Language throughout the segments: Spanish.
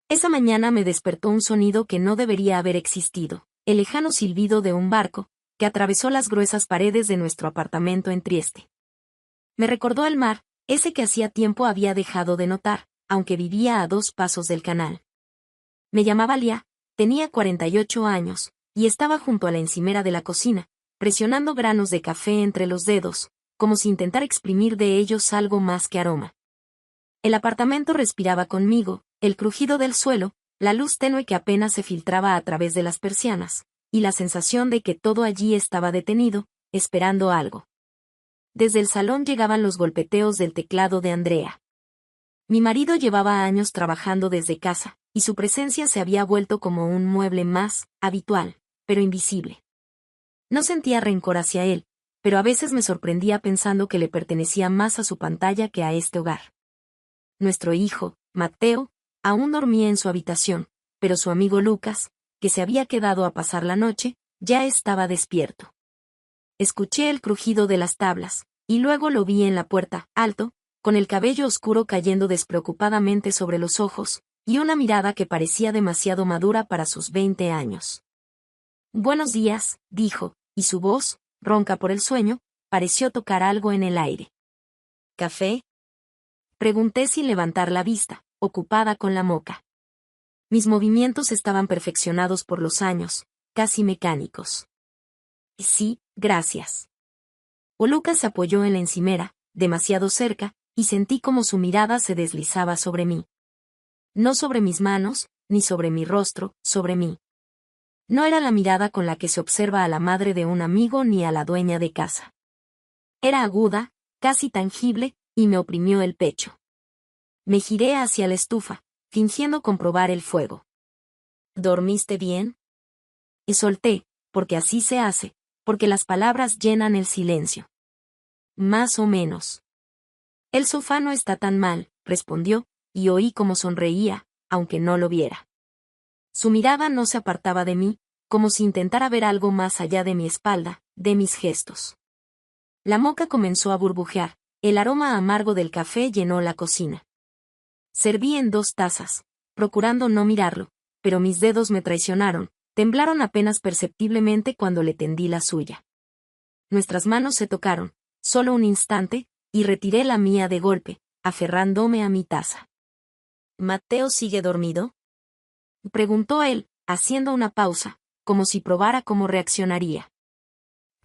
Esa mañana me despertó un sonido que no debería haber existido, el lejano silbido de un barco, que atravesó las gruesas paredes de nuestro apartamento en Trieste. Me recordó el mar, ese que hacía tiempo había dejado de notar, aunque vivía a 2 pasos del canal. Me llamaba Lía, tenía 48 años, y estaba junto a la encimera de la cocina, presionando granos de café entre los dedos, como si intentara exprimir de ellos algo más que aroma. El apartamento respiraba conmigo, el crujido del suelo, la luz tenue que apenas se filtraba a través de las persianas, y la sensación de que todo allí estaba detenido, esperando algo. Desde el salón llegaban los golpeteos del teclado de Andrea. Mi marido llevaba años trabajando desde casa, y su presencia se había vuelto como un mueble más, habitual, pero invisible. No sentía rencor hacia él, pero a veces me sorprendía pensando que le pertenecía más a su pantalla que a este hogar. Nuestro hijo, Mateo, aún dormía en su habitación, pero su amigo Lucas, que se había quedado a pasar la noche, ya estaba despierto. Escuché el crujido de las tablas, y luego lo vi en la puerta, alto, con el cabello oscuro cayendo despreocupadamente sobre los ojos, y una mirada que parecía demasiado madura para sus 20 años. «Buenos días», dijo, y su voz, ronca por el sueño, pareció tocar algo en el aire. «¿Café?», pregunté sin levantar la vista, ocupada con la moka. Mis movimientos estaban perfeccionados por los años, casi mecánicos. «Sí, gracias». Lucas se apoyó en la encimera, demasiado cerca, y sentí como su mirada se deslizaba sobre mí. No sobre mis manos, ni sobre mi rostro, sobre mí. No era la mirada con la que se observa a la madre de un amigo ni a la dueña de casa. Era aguda, casi tangible, y me oprimió el pecho. Me giré hacia la estufa, fingiendo comprobar el fuego. «¿Dormiste bien?», y solté, porque así se hace, porque las palabras llenan el silencio. «Más o menos». «El sofá no está tan mal», respondió, y oí cómo sonreía, aunque no lo viera. Su mirada no se apartaba de mí, como si intentara ver algo más allá de mi espalda, de mis gestos. La moka comenzó a burbujear, el aroma amargo del café llenó la cocina. Serví en 2 tazas, procurando no mirarlo, pero mis dedos me traicionaron, temblaron apenas perceptiblemente cuando le tendí la suya. Nuestras manos se tocaron, solo un instante, y retiré la mía de golpe, aferrándome a mi taza. «¿Mateo sigue dormido?», preguntó él, haciendo una pausa, como si probara cómo reaccionaría.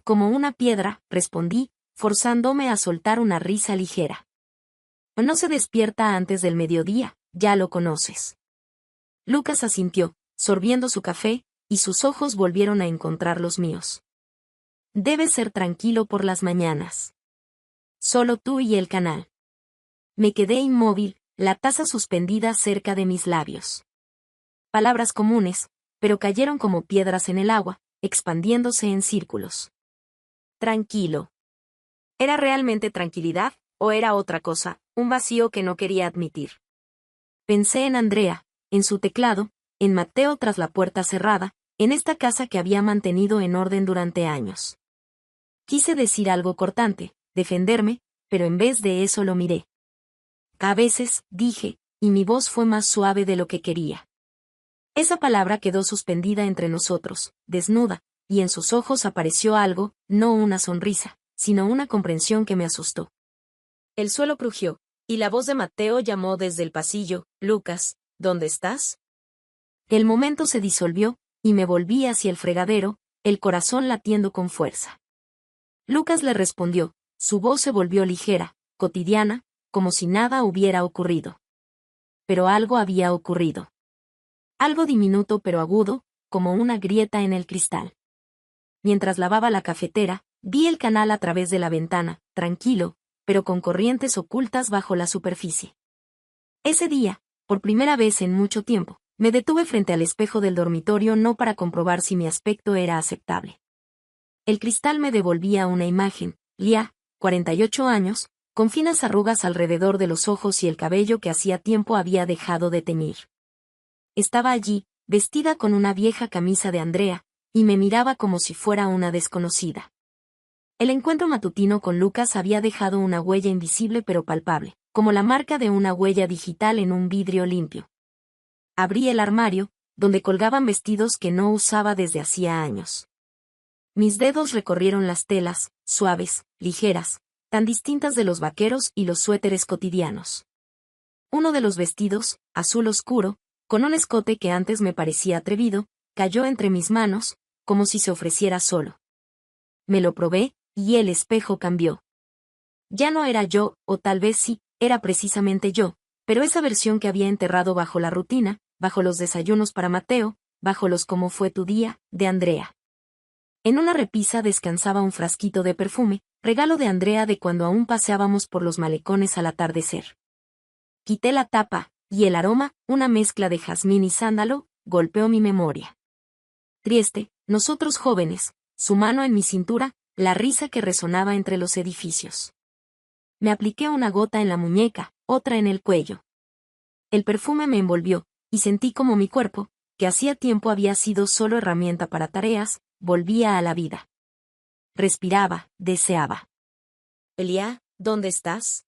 «Como una piedra», respondí, forzándome a soltar una risa ligera. «No se despierta antes del mediodía, ya lo conoces». Lucas asintió, sorbiendo su café, y sus ojos volvieron a encontrar los míos. «Debe ser tranquilo por las mañanas. Solo tú y el canal». Me quedé inmóvil, la taza suspendida cerca de mis labios. Palabras comunes, pero cayeron como piedras en el agua, expandiéndose en círculos. «Tranquilo». ¿Era realmente tranquilidad, o era otra cosa, un vacío que no quería admitir? Pensé en Andrea, en su teclado, en Mateo tras la puerta cerrada, en esta casa que había mantenido en orden durante años. Quise decir algo cortante, defenderme, pero en vez de eso lo miré. «A veces», dije, y mi voz fue más suave de lo que quería. Esa palabra quedó suspendida entre nosotros, desnuda, y en sus ojos apareció algo, no una sonrisa, sino una comprensión que me asustó. El suelo crujió, y la voz de Mateo llamó desde el pasillo: «Lucas, ¿dónde estás?». El momento se disolvió, y me volví hacia el fregadero, el corazón latiendo con fuerza. Lucas le respondió, su voz se volvió ligera, cotidiana, como si nada hubiera ocurrido. Pero algo había ocurrido. Algo diminuto pero agudo, como una grieta en el cristal. Mientras lavaba la cafetera, vi el canal a través de la ventana, tranquilo, pero con corrientes ocultas bajo la superficie. Ese día, por primera vez en mucho tiempo, me detuve frente al espejo del dormitorio no para comprobar si mi aspecto era aceptable. El cristal me devolvía una imagen, Lía, 48 años, con finas arrugas alrededor de los ojos y el cabello que hacía tiempo había dejado de teñir. Estaba allí, vestida con una vieja camisa de Andrea, y me miraba como si fuera una desconocida. El encuentro matutino con Lucas había dejado una huella invisible pero palpable, como la marca de una huella digital en un vidrio limpio. Abrí el armario, donde colgaban vestidos que no usaba desde hacía años. Mis dedos recorrieron las telas, suaves, ligeras, tan distintas de los vaqueros y los suéteres cotidianos. Uno de los vestidos, azul oscuro, con un escote que antes me parecía atrevido, cayó entre mis manos, como si se ofreciera solo. Me lo probé, y el espejo cambió. Ya no era yo, o tal vez sí, era precisamente yo, pero esa versión que había enterrado bajo la rutina, bajo los desayunos para Mateo, bajo los "¿Cómo fue tu día?" de Andrea. En una repisa descansaba un frasquito de perfume, regalo de Andrea de cuando aún paseábamos por los malecones al atardecer. Quité la tapa, y el aroma, una mezcla de jazmín y sándalo, golpeó mi memoria. Trieste, nosotros jóvenes, su mano en mi cintura, la risa que resonaba entre los edificios. Me apliqué una gota en la muñeca, otra en el cuello. El perfume me envolvió, y sentí como mi cuerpo, que hacía tiempo había sido solo herramienta para tareas, volvía a la vida. Respiraba, deseaba. «Elia, ¿dónde estás?»,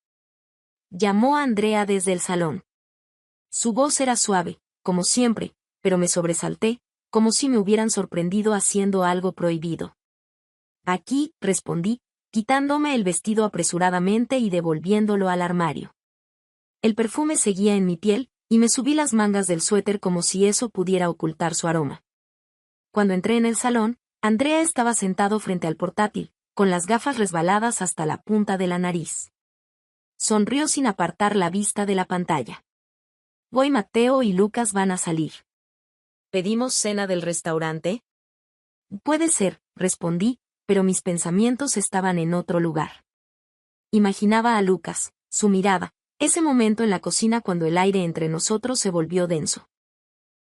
llamó a Andrea desde el salón. Su voz era suave, como siempre, pero me sobresalté, como si me hubieran sorprendido haciendo algo prohibido. «Aquí», respondí, quitándome el vestido apresuradamente y devolviéndolo al armario. El perfume seguía en mi piel, y me subí las mangas del suéter como si eso pudiera ocultar su aroma. Cuando entré en el salón, Andrea estaba sentado frente al portátil, con las gafas resbaladas hasta la punta de la nariz. Sonrió sin apartar la vista de la pantalla. «Hoy Mateo y Lucas van a salir. ¿Pedimos cena del restaurante?». «Puede ser», respondí, pero mis pensamientos estaban en otro lugar. Imaginaba a Lucas, su mirada, ese momento en la cocina cuando el aire entre nosotros se volvió denso.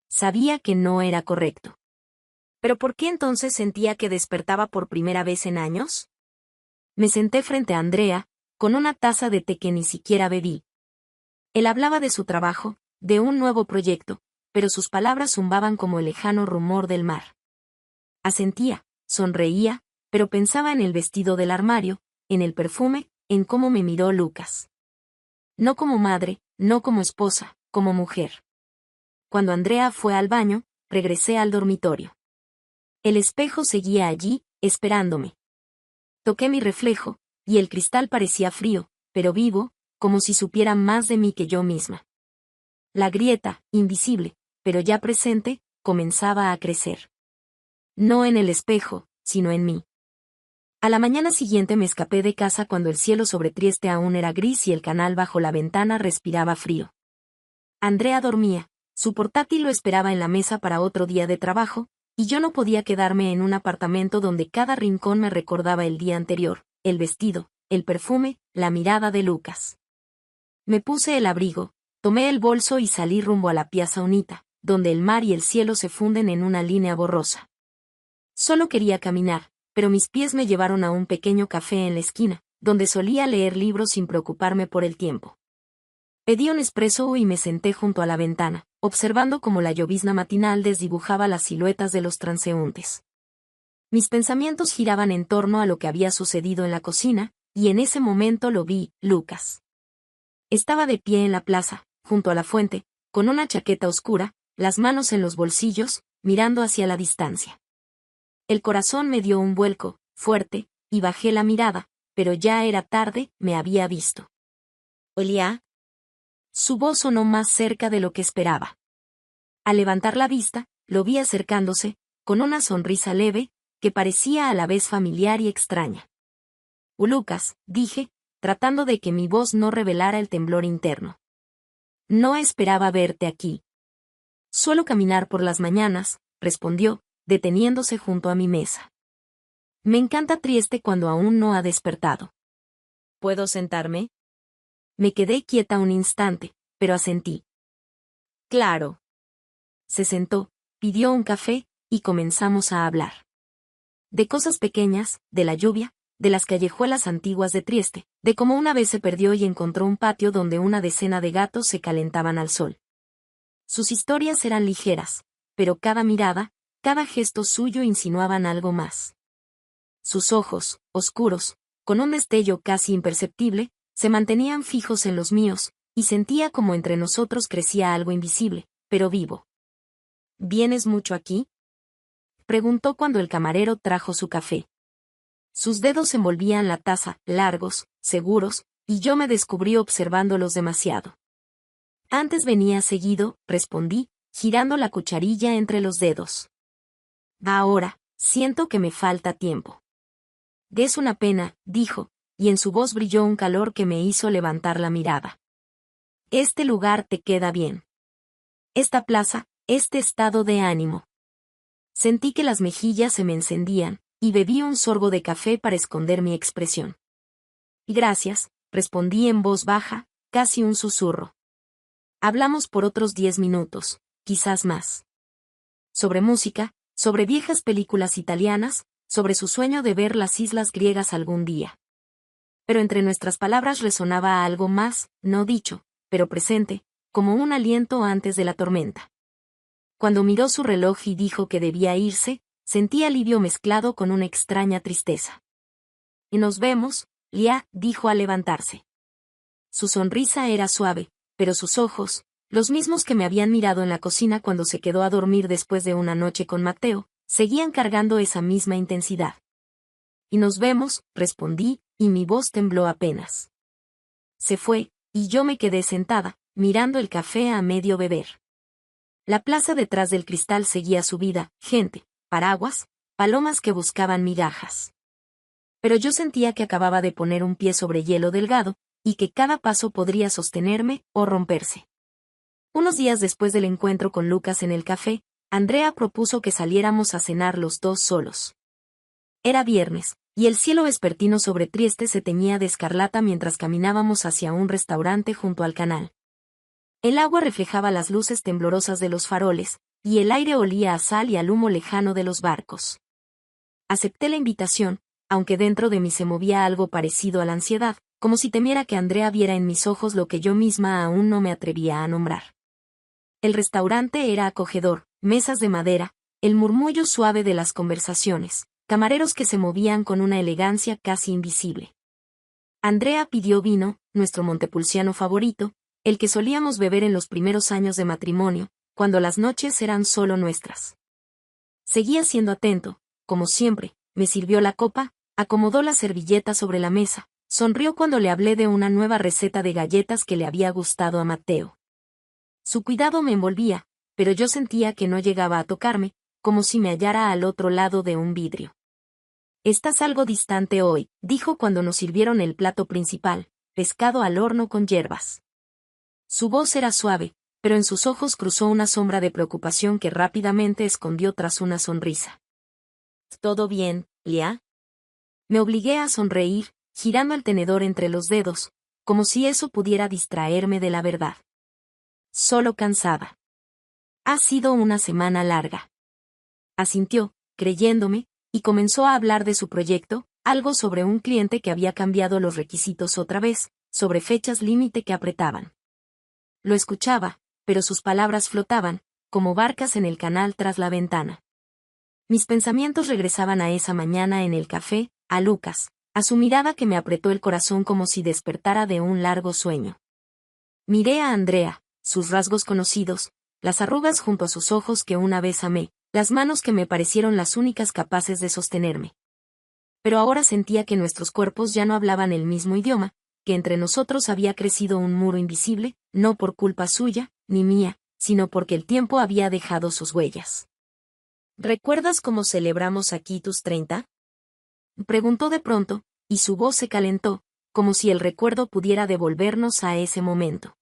Sabía que no era correcto. ¿Pero por qué entonces sentía que despertaba por primera vez en años? Me senté frente a Andrea, con una taza de té que ni siquiera bebí. Él hablaba de su trabajo, de un nuevo proyecto, pero sus palabras zumbaban como el lejano rumor del mar. Asentía, sonreía, pero pensaba en el vestido del armario, en el perfume, en cómo me miró Lucas. No como madre, no como esposa, como mujer. Cuando Andrea fue al baño, regresé al dormitorio. El espejo seguía allí, esperándome. Toqué mi reflejo, y el cristal parecía frío, pero vivo, como si supiera más de mí que yo misma. La grieta, invisible, pero ya presente, comenzaba a crecer. No en el espejo, sino en mí. A la mañana siguiente me escapé de casa cuando el cielo sobre Trieste aún era gris y el canal bajo la ventana respiraba frío. Andrea dormía, su portátil lo esperaba en la mesa para otro día de trabajo, y yo no podía quedarme en un apartamento donde cada rincón me recordaba el día anterior, el vestido, el perfume, la mirada de Lucas. Me puse el abrigo, tomé el bolso y salí rumbo a la Piazza Unita, donde el mar y el cielo se funden en una línea borrosa. Solo quería caminar, pero mis pies me llevaron a un pequeño café en la esquina, donde solía leer libros sin preocuparme por el tiempo. Pedí un espresso y me senté junto a la ventana, observando cómo la llovizna matinal desdibujaba las siluetas de los transeúntes. Mis pensamientos giraban en torno a lo que había sucedido en la cocina, y en ese momento lo vi, Lucas. Estaba de pie en la plaza, junto a la fuente, con una chaqueta oscura, las manos en los bolsillos, mirando hacia la distancia. El corazón me dio un vuelco, fuerte, y bajé la mirada, pero ya era tarde, me había visto. «Elia». Su voz sonó más cerca de lo que esperaba. Al levantar la vista, lo vi acercándose, con una sonrisa leve, que parecía a la vez familiar y extraña. «Lucas», dije, tratando de que mi voz no revelara el temblor interno. «No esperaba verte aquí». «Suelo caminar por las mañanas», respondió, deteniéndose junto a mi mesa. «Me encanta Trieste cuando aún no ha despertado». «¿Puedo sentarme?». Me quedé quieta un instante, pero asentí. «Claro». Se sentó, pidió un café, y comenzamos a hablar. De cosas pequeñas, de la lluvia, de las callejuelas antiguas de Trieste, de cómo una vez se perdió y encontró un patio donde una decena de gatos se calentaban al sol. Sus historias eran ligeras, pero cada mirada, cada gesto suyo insinuaban algo más. Sus ojos, oscuros, con un destello casi imperceptible, se mantenían fijos en los míos, y sentía como entre nosotros crecía algo invisible, pero vivo. ¿Vienes mucho aquí?, preguntó cuando el camarero trajo su café. Sus dedos envolvían la taza, largos, seguros, y yo me descubrí observándolos demasiado. Antes venía seguido, respondí, girando la cucharilla entre los dedos. Ahora, siento que me falta tiempo. Es una pena, dijo, y en su voz brilló un calor que me hizo levantar la mirada. Este lugar te queda bien. Esta plaza, este estado de ánimo. Sentí que las mejillas se me encendían, y bebí un sorbo de café para esconder mi expresión. Gracias, respondí en voz baja, casi un susurro. Hablamos por otros 10 minutos, quizás más. Sobre música, sobre viejas películas italianas, sobre su sueño de ver las islas griegas algún día. Pero entre nuestras palabras resonaba algo más, no dicho, pero presente, como un aliento antes de la tormenta. Cuando miró su reloj y dijo que debía irse, sentí alivio mezclado con una extraña tristeza. Y nos vemos, Lia, dijo al levantarse. Su sonrisa era suave, pero sus ojos, los mismos que me habían mirado en la cocina cuando se quedó a dormir después de una noche con Matteo, seguían cargando esa misma intensidad. Y nos vemos, respondí, y mi voz tembló apenas. Se fue, y yo me quedé sentada, mirando el café a medio beber. La plaza detrás del cristal seguía su vida, gente, paraguas, palomas que buscaban migajas. Pero yo sentía que acababa de poner un pie sobre hielo delgado, y que cada paso podría sostenerme o romperse. Unos días después del encuentro con Lucas en el café, Andrea propuso que saliéramos a cenar los dos solos. Era viernes, y el cielo vespertino sobre Trieste se teñía de escarlata mientras caminábamos hacia un restaurante junto al canal. El agua reflejaba las luces temblorosas de los faroles, y el aire olía a sal y al humo lejano de los barcos. Acepté la invitación, aunque dentro de mí se movía algo parecido a la ansiedad, como si temiera que Andrea viera en mis ojos lo que yo misma aún no me atrevía a nombrar. El restaurante era acogedor, mesas de madera, el murmullo suave de las conversaciones, camareros que se movían con una elegancia casi invisible. Andrea pidió vino, nuestro montepulciano favorito, el que solíamos beber en los primeros años de matrimonio, cuando las noches eran solo nuestras. Seguía siendo atento, como siempre, me sirvió la copa, acomodó la servilleta sobre la mesa, sonrió cuando le hablé de una nueva receta de galletas que le había gustado a Matteo. Su cuidado me envolvía, pero yo sentía que no llegaba a tocarme, como si me hallara al otro lado de un vidrio. Estás algo distante hoy, dijo cuando nos sirvieron el plato principal, pescado al horno con hierbas. Su voz era suave, pero en sus ojos cruzó una sombra de preocupación que rápidamente escondió tras una sonrisa. ¿Todo bien, Lia? Me obligué a sonreír, girando el tenedor entre los dedos, como si eso pudiera distraerme de la verdad. Solo cansada. Ha sido una semana larga. Asintió, creyéndome, y comenzó a hablar de su proyecto, algo sobre un cliente que había cambiado los requisitos otra vez, sobre fechas límite que apretaban. Lo escuchaba, pero sus palabras flotaban, como barcas en el canal tras la ventana. Mis pensamientos regresaban a esa mañana en el café, a Lucas, a su mirada que me apretó el corazón como si despertara de un largo sueño. Miré a Andrea, sus rasgos conocidos, las arrugas junto a sus ojos que una vez amé, las manos que me parecieron las únicas capaces de sostenerme. Pero ahora sentía que nuestros cuerpos ya no hablaban el mismo idioma, que entre nosotros había crecido un muro invisible, no por culpa suya, ni mía, sino porque el tiempo había dejado sus huellas. ¿Recuerdas cómo celebramos aquí tus 30? Preguntó de pronto, y su voz se calentó, como si el recuerdo pudiera devolvernos a ese momento.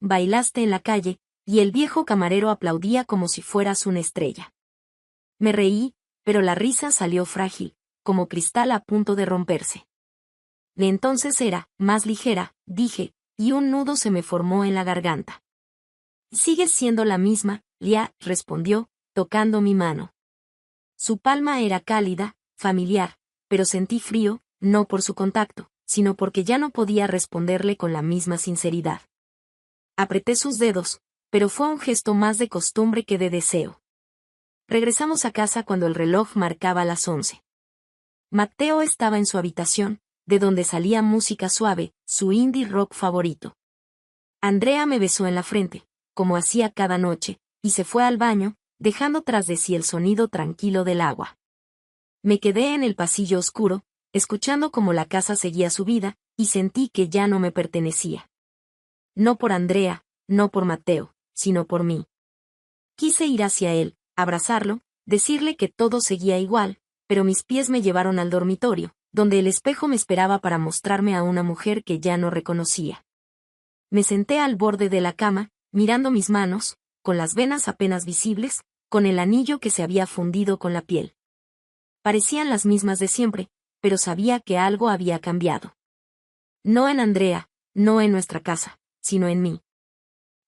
Bailaste en la calle, y el viejo camarero aplaudía como si fueras una estrella. Me reí, pero la risa salió frágil, como cristal a punto de romperse. De entonces era, más ligera, dije, y un nudo se me formó en la garganta. Sigues siendo la misma, Lia, respondió, tocando mi mano. Su palma era cálida, familiar, pero sentí frío, no por su contacto, sino porque ya no podía responderle con la misma sinceridad. Apreté sus dedos, pero fue un gesto más de costumbre que de deseo. Regresamos a casa cuando el reloj marcaba las 11. Matteo estaba en su habitación, de donde salía música suave, su indie rock favorito. Andrea me besó en la frente, como hacía cada noche, y se fue al baño, dejando tras de sí el sonido tranquilo del agua. Me quedé en el pasillo oscuro, escuchando cómo la casa seguía su vida, y sentí que ya no me pertenecía. No por Andrea, no por Mateo, sino por mí. Quise ir hacia él, abrazarlo, decirle que todo seguía igual, pero mis pies me llevaron al dormitorio, donde el espejo me esperaba para mostrarme a una mujer que ya no reconocía. Me senté al borde de la cama, mirando mis manos, con las venas apenas visibles, con el anillo que se había fundido con la piel. Parecían las mismas de siempre, pero sabía que algo había cambiado. No en Andrea, no en nuestra casa, sino en mí.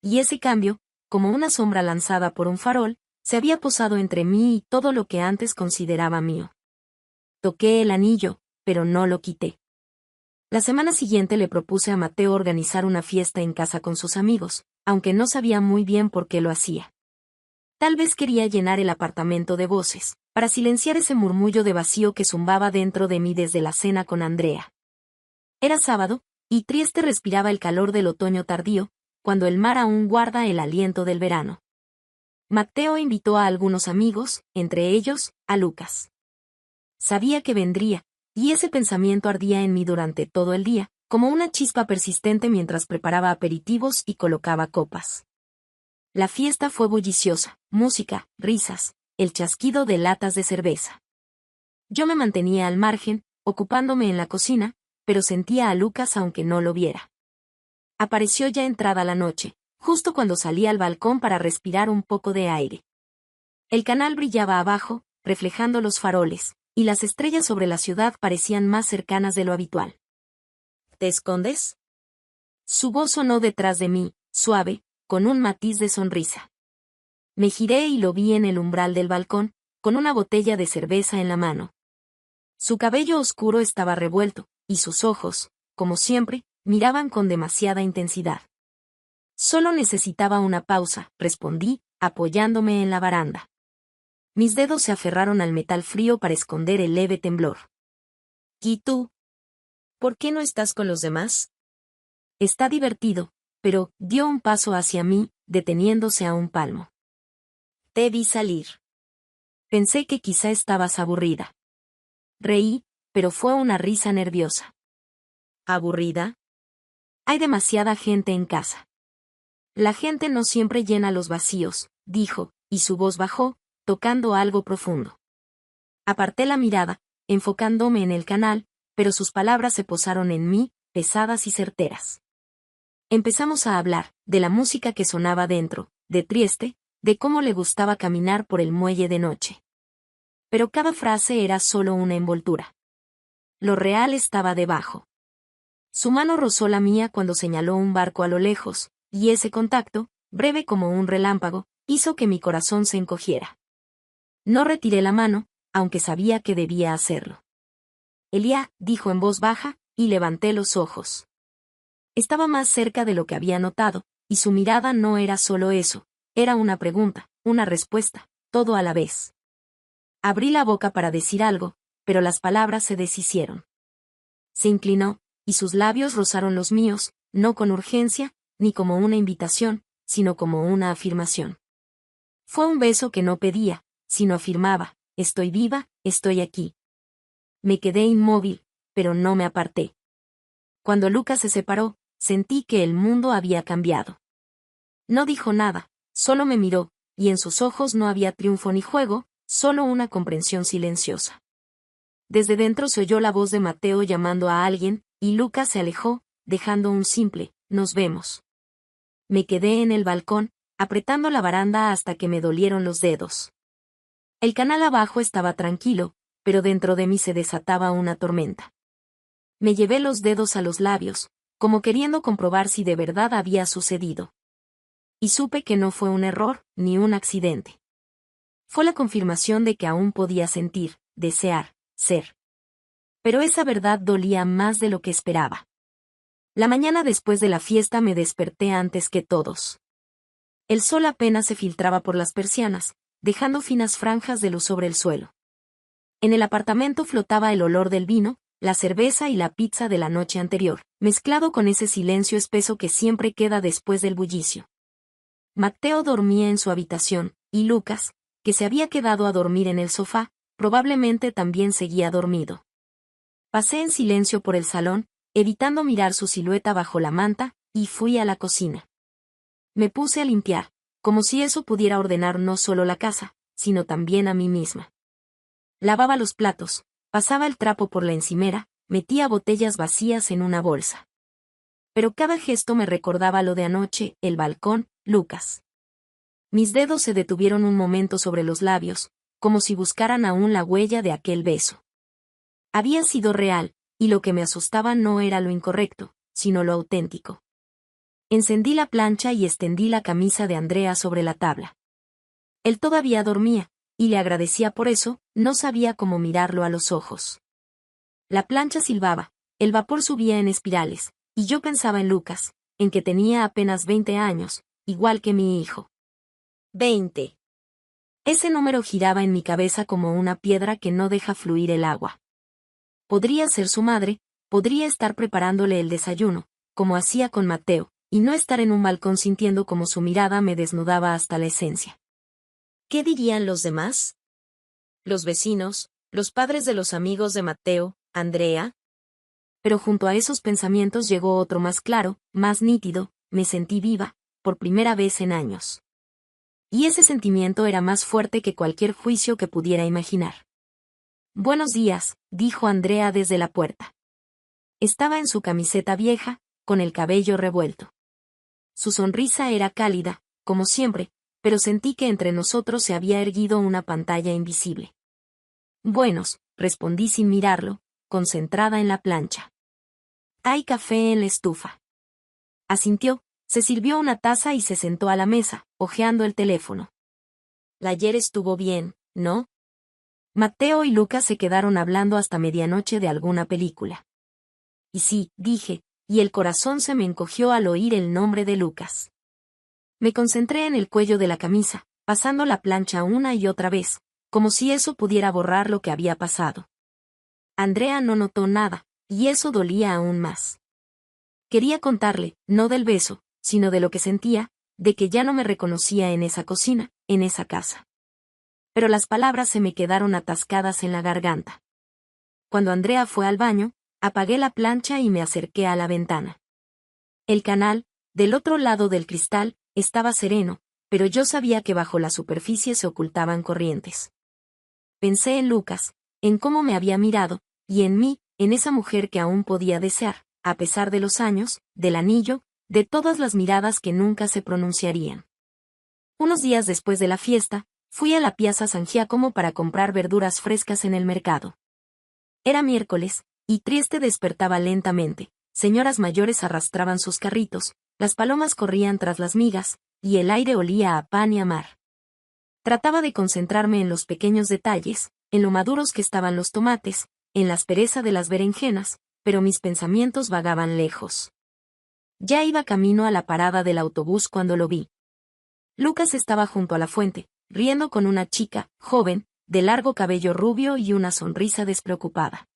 Y ese cambio, como una sombra lanzada por un farol, se había posado entre mí y todo lo que antes consideraba mío. Toqué el anillo, pero no lo quité. La semana siguiente le propuse a Mateo organizar una fiesta en casa con sus amigos, aunque no sabía muy bien por qué lo hacía. Tal vez quería llenar el apartamento de voces, para silenciar ese murmullo de vacío que zumbaba dentro de mí desde la cena con Andrea. Era sábado, y Trieste respiraba el calor del otoño tardío, cuando el mar aún guarda el aliento del verano. Mateo invitó a algunos amigos, entre ellos, a Lucas. Sabía que vendría, y ese pensamiento ardía en mí durante todo el día, como una chispa persistente mientras preparaba aperitivos y colocaba copas. La fiesta fue bulliciosa, música, risas, el chasquido de latas de cerveza. Yo me mantenía al margen, ocupándome en la cocina, pero sentía a Lucas aunque no lo viera. Apareció ya entrada la noche, justo cuando salí al balcón para respirar un poco de aire. El canal brillaba abajo, reflejando los faroles, y las estrellas sobre la ciudad parecían más cercanas de lo habitual. ¿Te escondes? Su voz sonó detrás de mí, suave, con un matiz de sonrisa. Me giré y lo vi en el umbral del balcón, con una botella de cerveza en la mano. Su cabello oscuro estaba revuelto, y sus ojos, como siempre, miraban con demasiada intensidad. Solo necesitaba una pausa, respondí, apoyándome en la baranda. Mis dedos se aferraron al metal frío para esconder el leve temblor. ¿Y tú? ¿Por qué no estás con los demás? Está divertido, pero dio un paso hacia mí, deteniéndose a un palmo. Te vi salir. Pensé que quizá estabas aburrida. Reí, pero fue una risa nerviosa. ¿Aburrida? Hay demasiada gente en casa. La gente no siempre llena los vacíos, dijo, y su voz bajó, tocando algo profundo. Aparté la mirada, enfocándome en el canal, pero sus palabras se posaron en mí, pesadas y certeras. Empezamos a hablar, de la música que sonaba dentro, de Trieste, de cómo le gustaba caminar por el muelle de noche. Pero cada frase era solo una envoltura. Lo real estaba debajo. Su mano rozó la mía cuando señaló un barco a lo lejos, y ese contacto, breve como un relámpago, hizo que mi corazón se encogiera. No retiré la mano, aunque sabía que debía hacerlo. Elia, dijo en voz baja, y levanté los ojos. Estaba más cerca de lo que había notado, y su mirada no era solo eso, era una pregunta, una respuesta, todo a la vez. Abrí la boca para decir algo, pero las palabras se deshicieron. Se inclinó, y sus labios rozaron los míos, no con urgencia, ni como una invitación, sino como una afirmación. Fue un beso que no pedía, sino afirmaba, estoy viva, estoy aquí. Me quedé inmóvil, pero no me aparté. Cuando Lucas se separó, sentí que el mundo había cambiado. No dijo nada, solo me miró, y en sus ojos no había triunfo ni juego, solo una comprensión silenciosa. Desde dentro se oyó la voz de Mateo llamando a alguien, y Lucas se alejó, dejando un simple, nos vemos. Me quedé en el balcón, apretando la baranda hasta que me dolieron los dedos. El canal abajo estaba tranquilo, pero dentro de mí se desataba una tormenta. Me llevé los dedos a los labios, como queriendo comprobar si de verdad había sucedido. Y supe que no fue un error, ni un accidente. Fue la confirmación de que aún podía sentir, desear, ser. Pero esa verdad dolía más de lo que esperaba. La mañana después de la fiesta me desperté antes que todos. El sol apenas se filtraba por las persianas, dejando finas franjas de luz sobre el suelo. En el apartamento flotaba el olor del vino, la cerveza y la pizza de la noche anterior, mezclado con ese silencio espeso que siempre queda después del bullicio. Matteo dormía en su habitación, y Lucas, que se había quedado a dormir en el sofá, probablemente también seguía dormido. Pasé en silencio por el salón, evitando mirar su silueta bajo la manta, y fui a la cocina. Me puse a limpiar, como si eso pudiera ordenar no solo la casa, sino también a mí misma. Lavaba los platos, pasaba el trapo por la encimera, metía botellas vacías en una bolsa. Pero cada gesto me recordaba lo de anoche, el balcón, Lucas. Mis dedos se detuvieron un momento sobre los labios, como si buscaran aún la huella de aquel beso. Había sido real, y lo que me asustaba no era lo incorrecto, sino lo auténtico. Encendí la plancha y extendí la camisa de Andrea sobre la tabla. Él todavía dormía, y le agradecía por eso, no sabía cómo mirarlo a los ojos. La plancha silbaba, el vapor subía en espirales, y yo pensaba en Lucas, en que tenía apenas 20 años, igual que mi hijo. 20. Ese número giraba en mi cabeza como una piedra que no deja fluir el agua. Podría ser su madre, podría estar preparándole el desayuno, como hacía con Matteo, y no estar en un balcón sintiendo como su mirada me desnudaba hasta la esencia. ¿Qué dirían los demás? Los vecinos, los padres de los amigos de Matteo, Andrea. Pero junto a esos pensamientos llegó otro más claro, más nítido, me sentí viva, por primera vez en años. Y ese sentimiento era más fuerte que cualquier juicio que pudiera imaginar. Buenos días, dijo Andrea desde la puerta. Estaba en su camiseta vieja, con el cabello revuelto. Su sonrisa era cálida, como siempre, pero sentí que entre nosotros se había erguido una pantalla invisible. Buenos, respondí sin mirarlo, concentrada en la plancha. Hay café en la estufa. Asintió, se sirvió una taza y se sentó a la mesa, hojeando el teléfono. La ayer estuvo bien, ¿no? Matteo y Lucas se quedaron hablando hasta medianoche de alguna película. Y sí, dije, y el corazón se me encogió al oír el nombre de Lucas. Me concentré en el cuello de la camisa, pasando la plancha una y otra vez, como si eso pudiera borrar lo que había pasado. Andrea no notó nada, y eso dolía aún más. Quería contarle, no del beso, sino de lo que sentía, de que ya no me reconocía en esa cocina, en esa casa. Pero las palabras se me quedaron atascadas en la garganta. Cuando Andrea fue al baño, apagué la plancha y me acerqué a la ventana. El canal, del otro lado del cristal, estaba sereno, pero yo sabía que bajo la superficie se ocultaban corrientes. Pensé en Lucas, en cómo me había mirado, y en mí, en esa mujer que aún podía desear, a pesar de los años, del anillo, de todas las miradas que nunca se pronunciarían. Unos días después de la fiesta, fui a la Piazza San Giacomo para comprar verduras frescas en el mercado. Era miércoles, y Trieste despertaba lentamente, señoras mayores arrastraban sus carritos, las palomas corrían tras las migas, y el aire olía a pan y a mar. Trataba de concentrarme en los pequeños detalles, en lo maduros que estaban los tomates, en la aspereza de las berenjenas, pero mis pensamientos vagaban lejos. Ya iba camino a la parada del autobús cuando lo vi. Lucas estaba junto a la fuente, riendo con una chica, joven, de largo cabello rubio y una sonrisa despreocupada.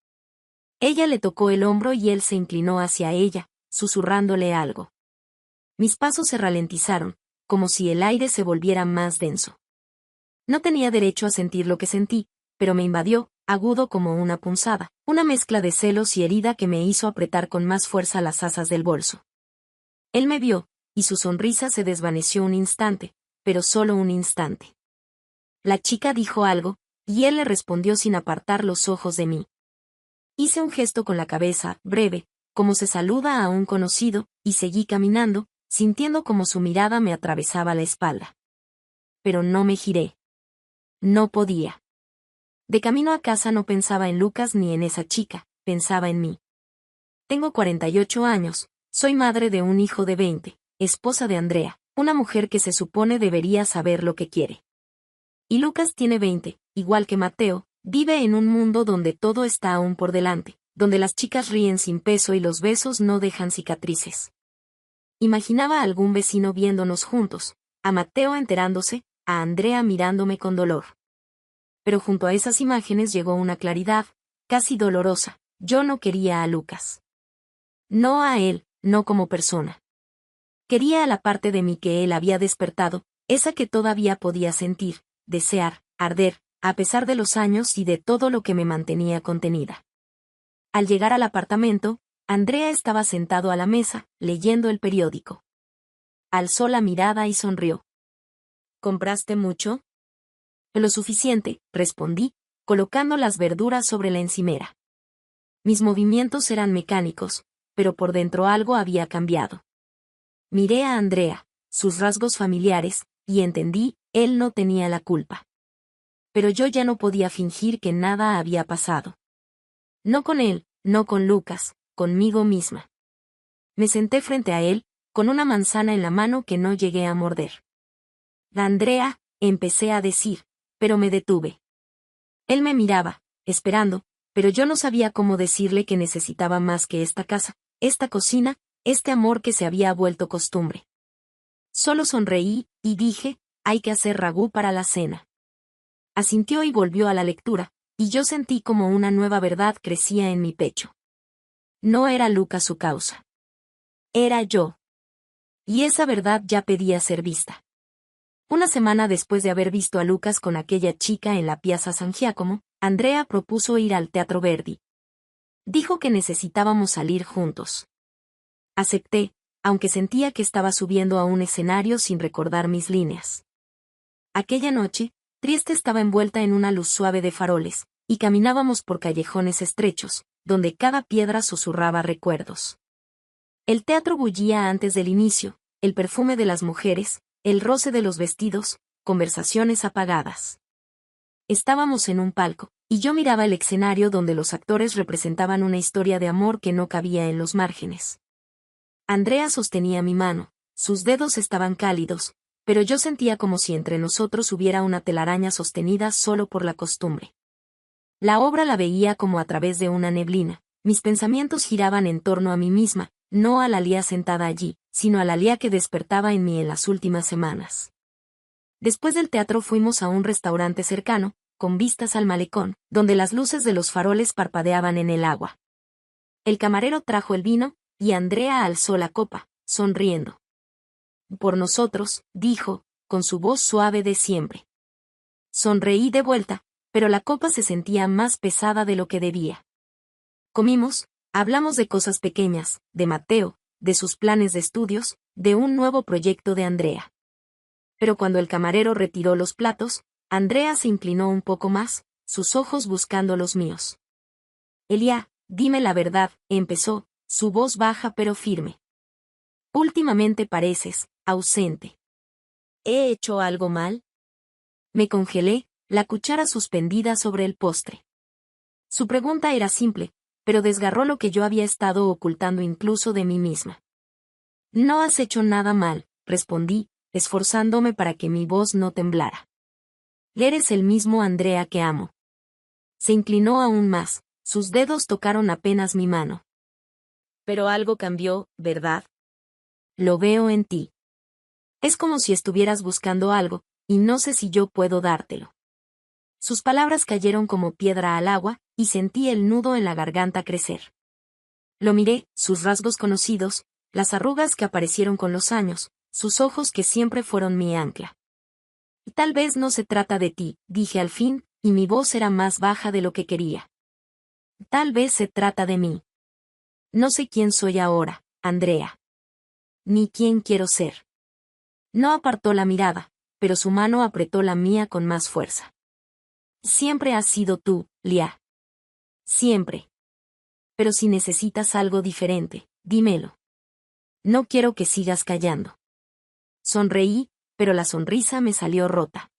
Ella le tocó el hombro y él se inclinó hacia ella, susurrándole algo. Mis pasos se ralentizaron, como si el aire se volviera más denso. No tenía derecho a sentir lo que sentí, pero me invadió, agudo como una punzada, una mezcla de celos y herida que me hizo apretar con más fuerza las asas del bolso. Él me vio, y su sonrisa se desvaneció un instante, pero solo un instante. La chica dijo algo, y él le respondió sin apartar los ojos de mí. Hice un gesto con la cabeza, breve, como se saluda a un conocido, y seguí caminando, sintiendo como su mirada me atravesaba la espalda. Pero no me giré. No podía. De camino a casa no pensaba en Lucas ni en esa chica, pensaba en mí. Tengo 48 años, soy madre de un hijo de 20, esposa de Andrea, una mujer que se supone debería saber lo que quiere. Y Lucas tiene 20, igual que Matteo, vive en un mundo donde todo está aún por delante, donde las chicas ríen sin peso y los besos no dejan cicatrices. Imaginaba a algún vecino viéndonos juntos, a Matteo enterándose, a Andrea mirándome con dolor. Pero junto a esas imágenes llegó una claridad, casi dolorosa, yo no quería a Lucas. No a él, no como persona. Quería a la parte de mí que él había despertado, esa que todavía podía sentir, desear, arder, a pesar de los años y de todo lo que me mantenía contenida. Al llegar al apartamento, Andrea estaba sentado a la mesa, leyendo el periódico. Alzó la mirada y sonrió. ¿Compraste mucho? Lo suficiente, respondí, colocando las verduras sobre la encimera. Mis movimientos eran mecánicos, pero por dentro algo había cambiado. Miré a Andrea, sus rasgos familiares, y entendí, él no tenía la culpa. Pero yo ya no podía fingir que nada había pasado. No con él, no con Lucas, conmigo misma. Me senté frente a él, con una manzana en la mano que no llegué a morder. Andrea, empecé a decir, pero me detuve. Él me miraba, esperando, pero yo no sabía cómo decirle que necesitaba más que esta casa, esta cocina, este amor que se había vuelto costumbre. Solo sonreí, y dije, hay que hacer ragú para la cena. Asintió y volvió a la lectura, y yo sentí como una nueva verdad crecía en mi pecho. No era Lucas su causa. Era yo. Y esa verdad ya pedía ser vista. Una semana después de haber visto a Lucas con aquella chica en la Piazza San Giacomo, Andrea propuso ir al Teatro Verdi. Dijo que necesitábamos salir juntos. Acepté, aunque sentía que estaba subiendo a un escenario sin recordar mis líneas. Aquella noche, Trieste estaba envuelta en una luz suave de faroles, y caminábamos por callejones estrechos, donde cada piedra susurraba recuerdos. El teatro bullía antes del inicio, el perfume de las mujeres, el roce de los vestidos, conversaciones apagadas. Estábamos en un palco, y yo miraba el escenario donde los actores representaban una historia de amor que no cabía en los márgenes. Andrea sostenía mi mano, sus dedos estaban cálidos, pero yo sentía como si entre nosotros hubiera una telaraña sostenida solo por la costumbre. La obra la veía como a través de una neblina, mis pensamientos giraban en torno a mí misma, no a la Lía sentada allí, sino a la Lía que despertaba en mí en las últimas semanas. Después del teatro fuimos a un restaurante cercano, con vistas al malecón, donde las luces de los faroles parpadeaban en el agua. El camarero trajo el vino, y Andrea alzó la copa, sonriendo. Por nosotros, dijo, con su voz suave de siempre. Sonreí de vuelta, pero la copa se sentía más pesada de lo que debía. Comimos, hablamos de cosas pequeñas, de Mateo, de sus planes de estudios, de un nuevo proyecto de Andrea. Pero cuando el camarero retiró los platos, Andrea se inclinó un poco más, sus ojos buscando los míos. Elia, dime la verdad, empezó, su voz baja pero firme. Últimamente pareces ausente. ¿He hecho algo mal? Me congelé, la cuchara suspendida sobre el postre. Su pregunta era simple, pero desgarró lo que yo había estado ocultando incluso de mí misma. No has hecho nada mal, respondí, esforzándome para que mi voz no temblara. Eres el mismo Andrea que amo. Se inclinó aún más, sus dedos tocaron apenas mi mano. Pero algo cambió, ¿verdad? Lo veo en ti. Es como si estuvieras buscando algo, y no sé si yo puedo dártelo. Sus palabras cayeron como piedra al agua, y sentí el nudo en la garganta crecer. Lo miré, sus rasgos conocidos, las arrugas que aparecieron con los años, sus ojos que siempre fueron mi ancla. Tal vez no se trata de ti, dije al fin, y mi voz era más baja de lo que quería. Tal vez se trata de mí. No sé quién soy ahora, Andrea. Ni quién quiero ser. No apartó la mirada, pero su mano apretó la mía con más fuerza. Siempre has sido tú, Lia. Siempre. Pero si necesitas algo diferente, dímelo. No quiero que sigas callando. Sonreí, pero la sonrisa me salió rota.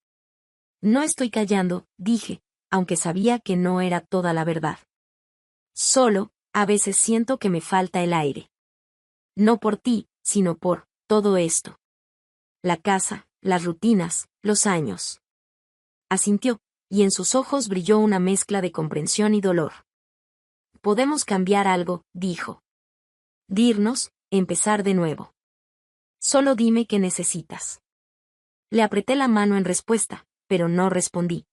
No estoy callando, dije, aunque sabía que no era toda la verdad. Solo, a veces siento que me falta el aire. No por ti, sino por todo esto. La casa, las rutinas, los años. Asintió, y en sus ojos brilló una mezcla de comprensión y dolor. Podemos cambiar algo, dijo. Dirnos, empezar de nuevo. Solo dime qué necesitas. Le apreté la mano en respuesta, pero no respondí.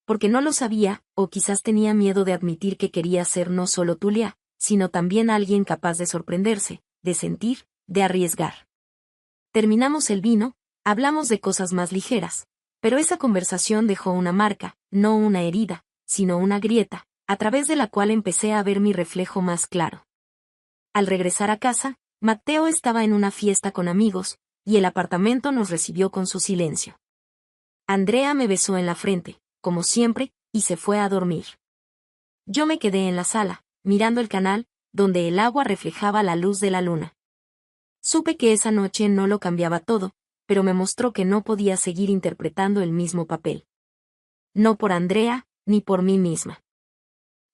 Porque no lo sabía, o quizás tenía miedo de admitir que quería ser no solo Tulia, sino también alguien capaz de sorprenderse, de sentir, de arriesgar. Terminamos el vino, hablamos de cosas más ligeras, pero esa conversación dejó una marca, no una herida, sino una grieta, a través de la cual empecé a ver mi reflejo más claro. Al regresar a casa, Matteo estaba en una fiesta con amigos, y el apartamento nos recibió con su silencio. Andrea me besó en la frente, como siempre, y se fue a dormir. Yo me quedé en la sala, mirando el canal, donde el agua reflejaba la luz de la luna. Supe que esa noche no lo cambiaba todo, pero me mostró que no podía seguir interpretando el mismo papel. No por Andrea, ni por mí misma.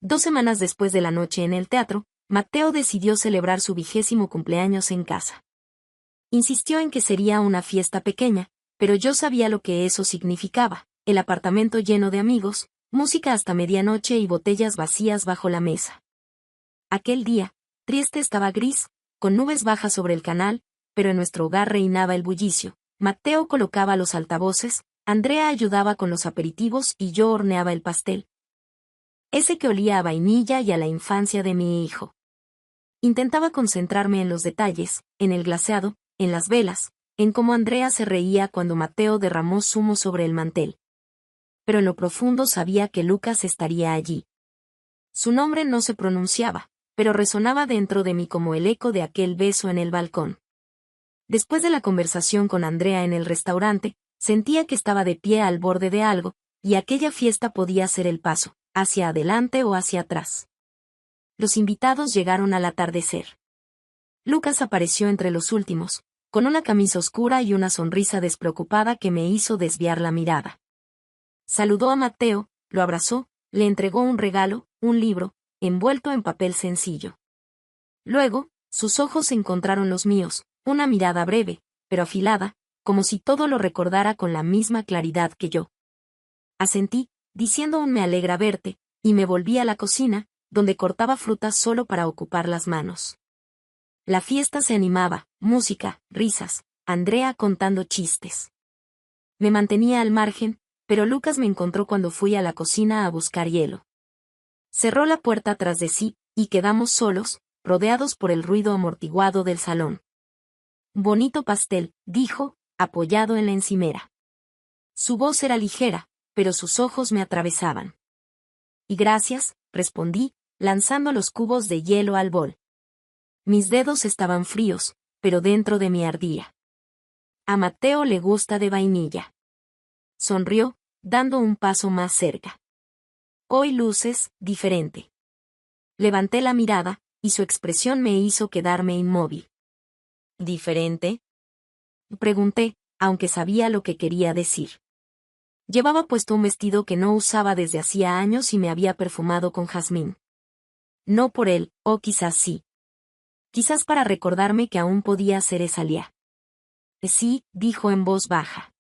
2 semanas después de la noche en el teatro, Matteo decidió celebrar su 20º cumpleaños en casa. Insistió en que sería una fiesta pequeña, pero yo sabía lo que eso significaba: el apartamento lleno de amigos, música hasta medianoche y botellas vacías bajo la mesa. Aquel día, Trieste estaba gris, con nubes bajas sobre el canal, pero en nuestro hogar reinaba el bullicio. Matteo colocaba los altavoces, Andrea ayudaba con los aperitivos y yo horneaba el pastel. Ese que olía a vainilla y a la infancia de mi hijo. Intentaba concentrarme en los detalles, en el glaseado, en las velas, en cómo Andrea se reía cuando Matteo derramó zumo sobre el mantel. Pero en lo profundo sabía que Lucas estaría allí. Su nombre no se pronunciaba, pero resonaba dentro de mí como el eco de aquel beso en el balcón. Después de la conversación con Andrea en el restaurante, sentía que estaba de pie al borde de algo, y aquella fiesta podía ser el paso, hacia adelante o hacia atrás. Los invitados llegaron al atardecer. Lucas apareció entre los últimos, con una camisa oscura y una sonrisa despreocupada que me hizo desviar la mirada. Saludó a Matteo, lo abrazó, le entregó un regalo, un libro, envuelto en papel sencillo. Luego, sus ojos encontraron los míos, una mirada breve, pero afilada, como si todo lo recordara con la misma claridad que yo. Asentí, diciendo un me alegra verte, y me volví a la cocina, donde cortaba frutas solo para ocupar las manos. La fiesta se animaba, música, risas, Andrea contando chistes. Me mantenía al margen, pero Lucas me encontró cuando fui a la cocina a buscar hielo. Cerró la puerta tras de sí, y quedamos solos, rodeados por el ruido amortiguado del salón. Bonito pastel, dijo, apoyado en la encimera. Su voz era ligera, pero sus ojos me atravesaban. Y gracias, respondí, lanzando los cubos de hielo al bol. Mis dedos estaban fríos, pero dentro de mí ardía. A Matteo le gusta de vainilla. Sonrió, dando un paso más cerca. Hoy luces, diferente. Levanté la mirada, y su expresión me hizo quedarme inmóvil. ¿Diferente?, pregunté, aunque sabía lo que quería decir. Llevaba puesto un vestido que no usaba desde hacía años y me había perfumado con jazmín. No por él, o quizás sí. Quizás para recordarme que aún podía ser Esalia. Sí, dijo en voz baja.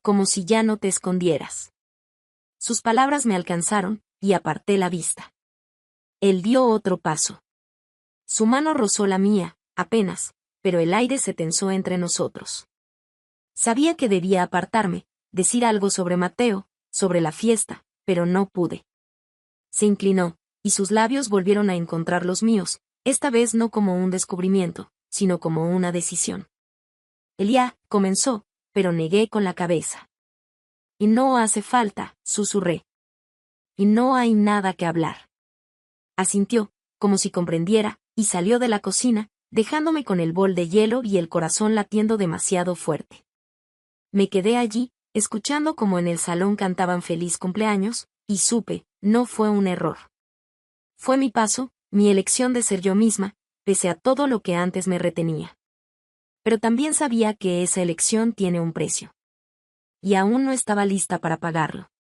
Como si ya no te escondieras. Sus palabras me alcanzaron, y aparté la vista. Él dio otro paso. Su mano rozó la mía, apenas, pero el aire se tensó entre nosotros. Sabía que debía apartarme, decir algo sobre Matteo, sobre la fiesta, pero no pude. Se inclinó, y sus labios volvieron a encontrar los míos, esta vez no como un descubrimiento, sino como una decisión. Elia, comenzó, pero negué con la cabeza. Y no hace falta, susurré. Y no hay nada que hablar. Asintió, como si comprendiera, y salió de la cocina, dejándome con el bol de hielo y el corazón latiendo demasiado fuerte. Me quedé allí, escuchando como en el salón cantaban feliz cumpleaños, y supe, no fue un error. Fue mi paso, mi elección de ser yo misma, pese a todo lo que antes me retenía. Pero también sabía que esa elección tiene un precio. Y aún no estaba lista para pagarlo.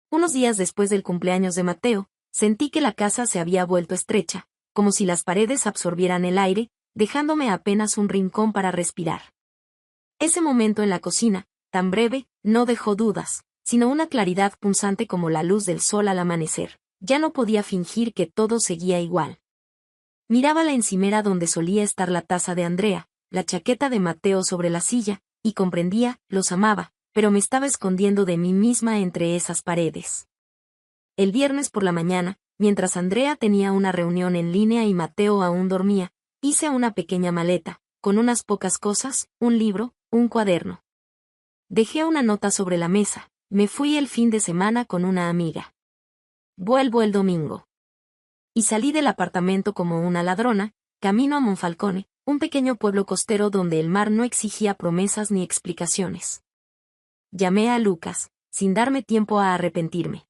Unos días después del cumpleaños de Matteo, sentí que la casa se había vuelto estrecha, como si las paredes absorbieran el aire, dejándome apenas un rincón para respirar. Ese momento en la cocina, tan breve, no dejó dudas, sino una claridad punzante como la luz del sol al amanecer. Ya no podía fingir que todo seguía igual. Miraba la encimera donde solía estar la taza de Andrea, la chaqueta de Matteo sobre la silla, y comprendía, los amaba, pero me estaba escondiendo de mí misma entre esas paredes. El viernes por la mañana, mientras Andrea tenía una reunión en línea y Matteo aún dormía, hice una pequeña maleta, con unas pocas cosas, un libro, un cuaderno. Dejé una nota sobre la mesa, me fui el fin de semana con una amiga. Vuelvo el domingo. Y salí del apartamento como una ladrona, camino a Monfalcone, un pequeño pueblo costero donde el mar no exigía promesas ni explicaciones. Llamé a Lucas, sin darme tiempo a arrepentirme.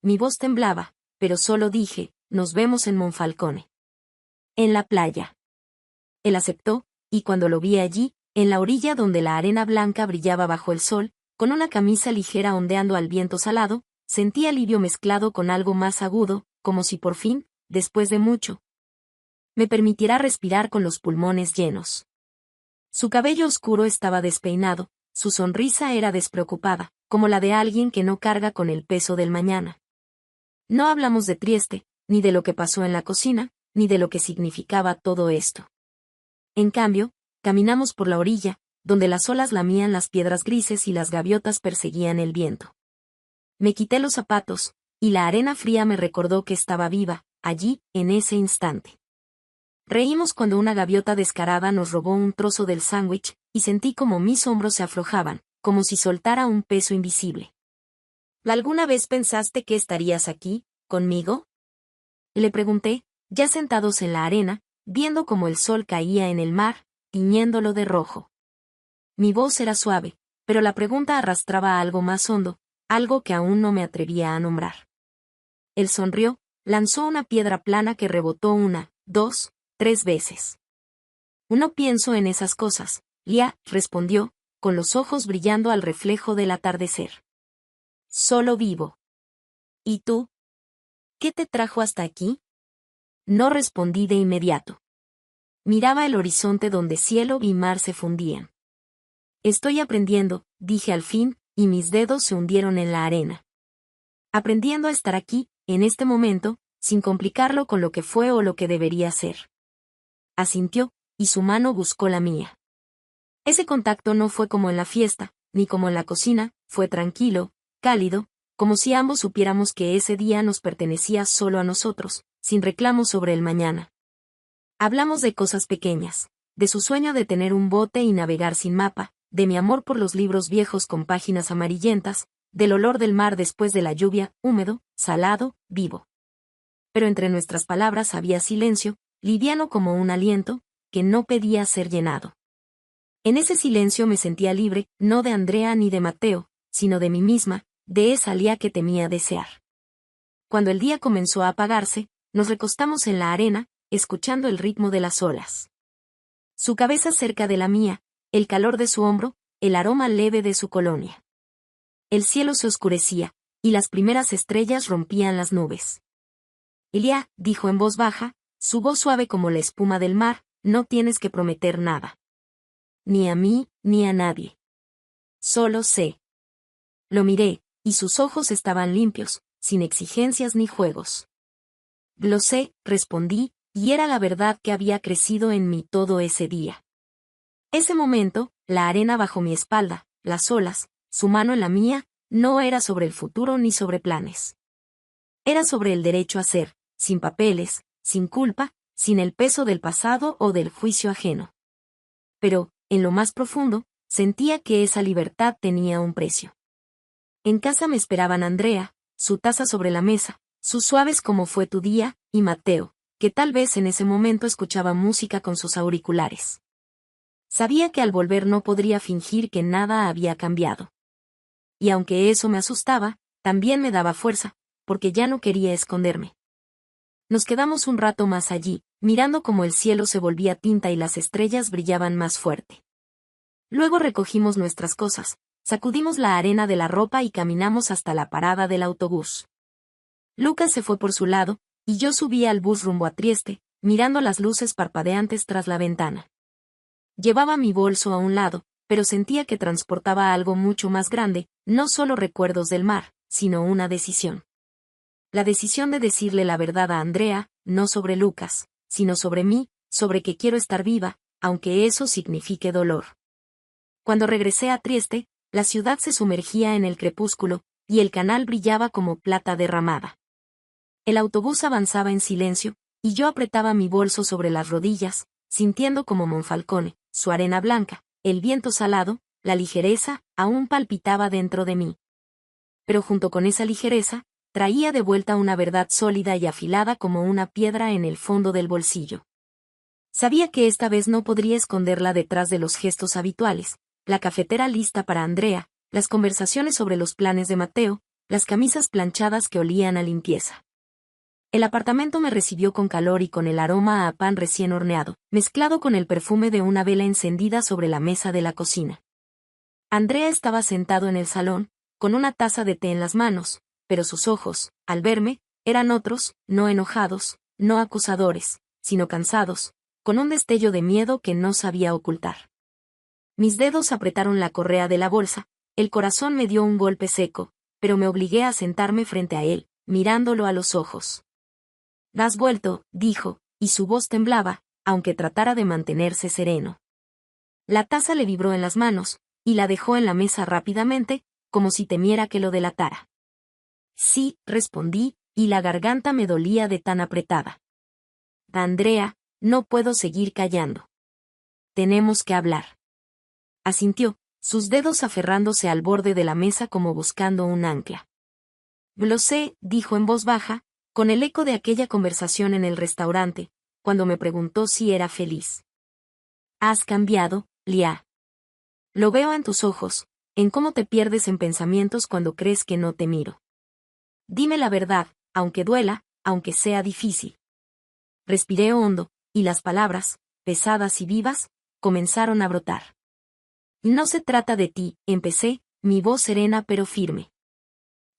Mi voz temblaba, pero solo dije, nos vemos en Monfalcone. En la playa. Él aceptó, y cuando lo vi allí, en la orilla donde la arena blanca brillaba bajo el sol, con una camisa ligera ondeando al viento salado, sentí alivio mezclado con algo más agudo, como si por fin, después de mucho, me permitiera respirar con los pulmones llenos. Su cabello oscuro estaba despeinado, su sonrisa era despreocupada, como la de alguien que no carga con el peso del mañana. No hablamos de Trieste, ni de lo que pasó en la cocina, ni de lo que significaba todo esto. En cambio, caminamos por la orilla, donde las olas lamían las piedras grises y las gaviotas perseguían el viento. Me quité los zapatos, y la arena fría me recordó que estaba viva, allí, en ese instante. Reímos cuando una gaviota descarada nos robó un trozo del sándwich, y sentí como mis hombros se aflojaban, como si soltara un peso invisible. ¿Alguna vez pensaste que estarías aquí, conmigo? Le pregunté, ya sentados en la arena, viendo cómo el sol caía en el mar, tiñéndolo de rojo. Mi voz era suave, pero la pregunta arrastraba algo más hondo, algo que aún no me atrevía a nombrar. Él sonrió, lanzó una piedra plana que rebotó 1, 2, 3 veces. No pienso en esas cosas, Lia, respondió, con los ojos brillando al reflejo del atardecer. Solo vivo. ¿Y tú? ¿Qué te trajo hasta aquí? No respondí de inmediato. Miraba el horizonte donde cielo y mar se fundían. Estoy aprendiendo, dije al fin, y mis dedos se hundieron en la arena. Aprendiendo a estar aquí, en este momento, sin complicarlo con lo que fue o lo que debería ser. Asintió, y su mano buscó la mía. Ese contacto no fue como en la fiesta, ni como en la cocina, fue tranquilo, cálido, como si ambos supiéramos que ese día nos pertenecía solo a nosotros, sin reclamo sobre el mañana. Hablamos de cosas pequeñas, de su sueño de tener un bote y navegar sin mapa, de mi amor por los libros viejos con páginas amarillentas, del olor del mar después de la lluvia, húmedo, salado, vivo. Pero entre nuestras palabras había silencio, liviano como un aliento, que no pedía ser llenado. En ese silencio me sentía libre, no de Andrea ni de Mateo, sino de mí misma, de esa Lia que temía desear. Cuando el día comenzó a apagarse, nos recostamos en la arena, escuchando el ritmo de las olas. Su cabeza cerca de la mía, el calor de su hombro, el aroma leve de su colonia. El cielo se oscurecía, y las primeras estrellas rompían las nubes. Lia, dijo en voz baja, su voz suave como la espuma del mar, no tienes que prometer nada. Ni a mí, ni a nadie. Solo sé. Lo miré, y sus ojos estaban limpios, sin exigencias ni juegos. Lo sé, respondí, y era la verdad que había crecido en mí todo ese día. Ese momento, la arena bajo mi espalda, las olas, su mano en la mía, no era sobre el futuro ni sobre planes. Era sobre el derecho a ser, sin papeles, sin culpa, sin el peso del pasado o del juicio ajeno. Pero, en lo más profundo, sentía que esa libertad tenía un precio. En casa me esperaban Andrea, su taza sobre la mesa, sus suaves como fue tu día, y Mateo, que tal vez en ese momento escuchaba música con sus auriculares. Sabía que al volver no podría fingir que nada había cambiado. Y aunque eso me asustaba, también me daba fuerza, porque ya no quería esconderme. Nos quedamos un rato más allí, mirando cómo el cielo se volvía tinta y las estrellas brillaban más fuerte. Luego recogimos nuestras cosas, sacudimos la arena de la ropa y caminamos hasta la parada del autobús. Lucas se fue por su lado, y yo subí al bus rumbo a Trieste, mirando las luces parpadeantes tras la ventana. Llevaba mi bolso a un lado, pero sentía que transportaba algo mucho más grande, no solo recuerdos del mar, sino una decisión. La decisión de decirle la verdad a Andrea, no sobre Lucas, sino sobre mí, sobre que quiero estar viva, aunque eso signifique dolor. Cuando regresé a Trieste, la ciudad se sumergía en el crepúsculo, y el canal brillaba como plata derramada. El autobús avanzaba en silencio, y yo apretaba mi bolso sobre las rodillas, sintiendo como Monfalcone, su arena blanca, el viento salado, la ligereza, aún palpitaba dentro de mí. Pero junto con esa ligereza, traía de vuelta una verdad sólida y afilada como una piedra en el fondo del bolsillo. Sabía que esta vez no podría esconderla detrás de los gestos habituales, la cafetera lista para Andrea, las conversaciones sobre los planes de Mateo, las camisas planchadas que olían a limpieza. El apartamento me recibió con calor y con el aroma a pan recién horneado, mezclado con el perfume de una vela encendida sobre la mesa de la cocina. Andrea estaba sentado en el salón, con una taza de té en las manos, pero sus ojos, al verme, eran otros, no enojados, no acusadores, sino cansados, con un destello de miedo que no sabía ocultar. Mis dedos apretaron la correa de la bolsa, el corazón me dio un golpe seco, pero me obligué a sentarme frente a él, mirándolo a los ojos. «¿Has vuelto?», dijo, y su voz temblaba, aunque tratara de mantenerse sereno. La taza le vibró en las manos, y la dejó en la mesa rápidamente, como si temiera que lo delatara. «Sí», respondí, y la garganta me dolía de tan apretada. «Andrea, no puedo seguir callando. Tenemos que hablar». Asintió, sus dedos aferrándose al borde de la mesa como buscando un ancla. «Lo sé», dijo en voz baja, con el eco de aquella conversación en el restaurante, cuando me preguntó si era feliz. «Has cambiado, Lia. Lo veo en tus ojos, en cómo te pierdes en pensamientos cuando crees que no te miro. Dime la verdad, aunque duela, aunque sea difícil». Respiré hondo, y las palabras, pesadas y vivas, comenzaron a brotar. «No se trata de ti», empecé, mi voz serena pero firme.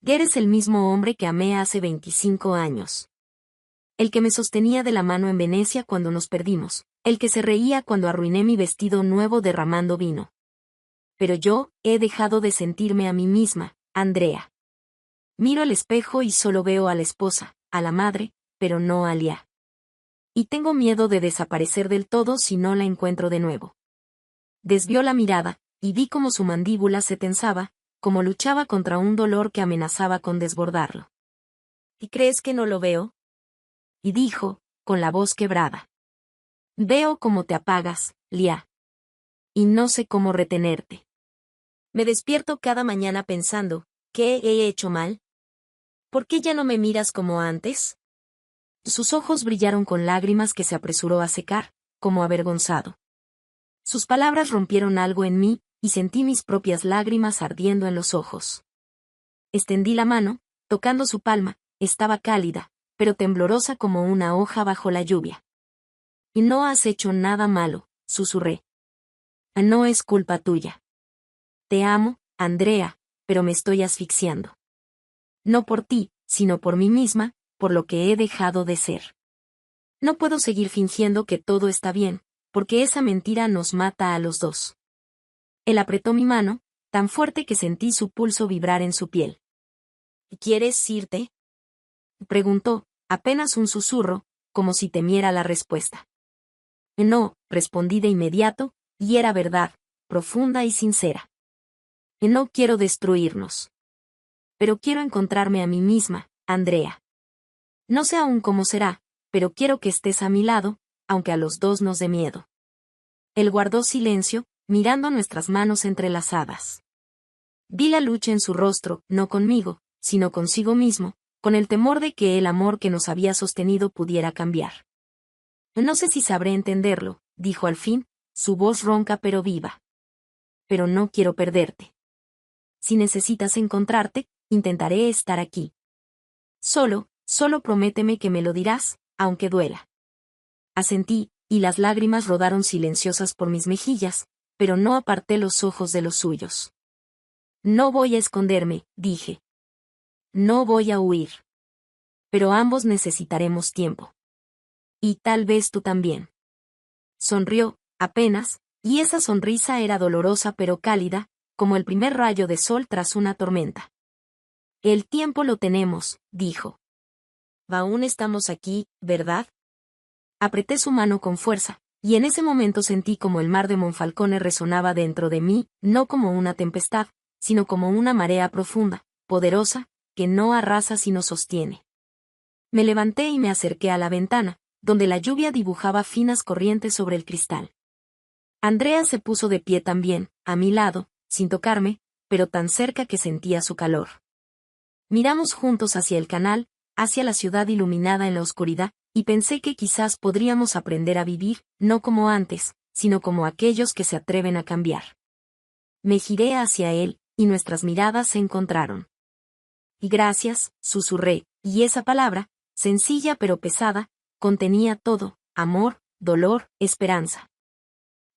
«Eres el mismo hombre que amé hace 25 años. El que me sostenía de la mano en Venecia cuando nos perdimos, el que se reía cuando arruiné mi vestido nuevo derramando vino. Pero yo, he dejado de sentirme a mí misma, Andrea. Miro al espejo y solo veo a la esposa, a la madre, pero no a Lia. Y tengo miedo de desaparecer del todo si no la encuentro de nuevo». Desvió la mirada, y vi cómo su mandíbula se tensaba, como luchaba contra un dolor que amenazaba con desbordarlo. «¿Y crees que no lo veo?», y dijo, con la voz quebrada. «Veo cómo te apagas, Lia. Y no sé cómo retenerte. Me despierto cada mañana pensando, ¿qué he hecho mal? ¿Por qué ya no me miras como antes?». Sus ojos brillaron con lágrimas que se apresuró a secar, como avergonzado. Sus palabras rompieron algo en mí, y sentí mis propias lágrimas ardiendo en los ojos. Extendí la mano, tocando su palma, estaba cálida, pero temblorosa como una hoja bajo la lluvia. «Y no has hecho nada malo», susurré. «No es culpa tuya. Te amo, Andrea, pero me estoy asfixiando. No por ti, sino por mí misma, por lo que he dejado de ser. No puedo seguir fingiendo que todo está bien, porque esa mentira nos mata a los dos». Él apretó mi mano, tan fuerte que sentí su pulso vibrar en su piel. «¿Quieres irte?», preguntó, apenas un susurro, como si temiera la respuesta. «No», respondí de inmediato, y era verdad, profunda y sincera. «No quiero destruirnos. Pero quiero encontrarme a mí misma, Andrea. No sé aún cómo será, pero quiero que estés a mi lado, aunque a los dos nos dé miedo». Él guardó silencio, mirando nuestras manos entrelazadas. Vi la lucha en su rostro, no conmigo, sino consigo mismo, con el temor de que el amor que nos había sostenido pudiera cambiar. «No sé si sabré entenderlo», dijo al fin, su voz ronca pero viva. «Pero no quiero perderte. Si necesitas encontrarte, intentaré estar aquí. Solo prométeme que me lo dirás, aunque duela». Asentí, y las lágrimas rodaron silenciosas por mis mejillas, pero no aparté los ojos de los suyos. «No voy a esconderme», dije. «No voy a huir. Pero ambos necesitaremos tiempo. Y tal vez tú también». Sonrió, apenas, y esa sonrisa era dolorosa pero cálida, como el primer rayo de sol tras una tormenta. «El tiempo lo tenemos», dijo. «Aún estamos aquí, ¿verdad?». Apreté su mano con fuerza, y en ese momento sentí como el mar de Monfalcone resonaba dentro de mí, no como una tempestad, sino como una marea profunda, poderosa, que no arrasa sino sostiene. Me levanté y me acerqué a la ventana, donde la lluvia dibujaba finas corrientes sobre el cristal. Andrea se puso de pie también, a mi lado, sin tocarme, pero tan cerca que sentía su calor. Miramos juntos hacia el canal, hacia la ciudad iluminada en la oscuridad, y pensé que quizás podríamos aprender a vivir, no como antes, sino como aquellos que se atreven a cambiar. Me giré hacia él, y nuestras miradas se encontraron. Y gracias, susurré, y esa palabra, sencilla pero pesada, contenía todo, amor, dolor, esperanza.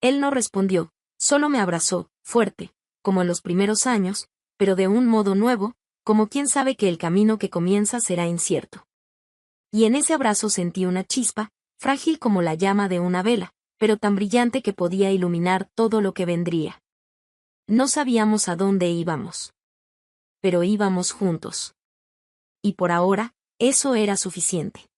Él no respondió, solo me abrazó, fuerte, como en los primeros años, pero de un modo nuevo, como quien sabe que el camino que comienza será incierto. Y en ese abrazo sentí una chispa, frágil como la llama de una vela, pero tan brillante que podía iluminar todo lo que vendría. No sabíamos a dónde íbamos. Pero íbamos juntos. Y por ahora, eso era suficiente.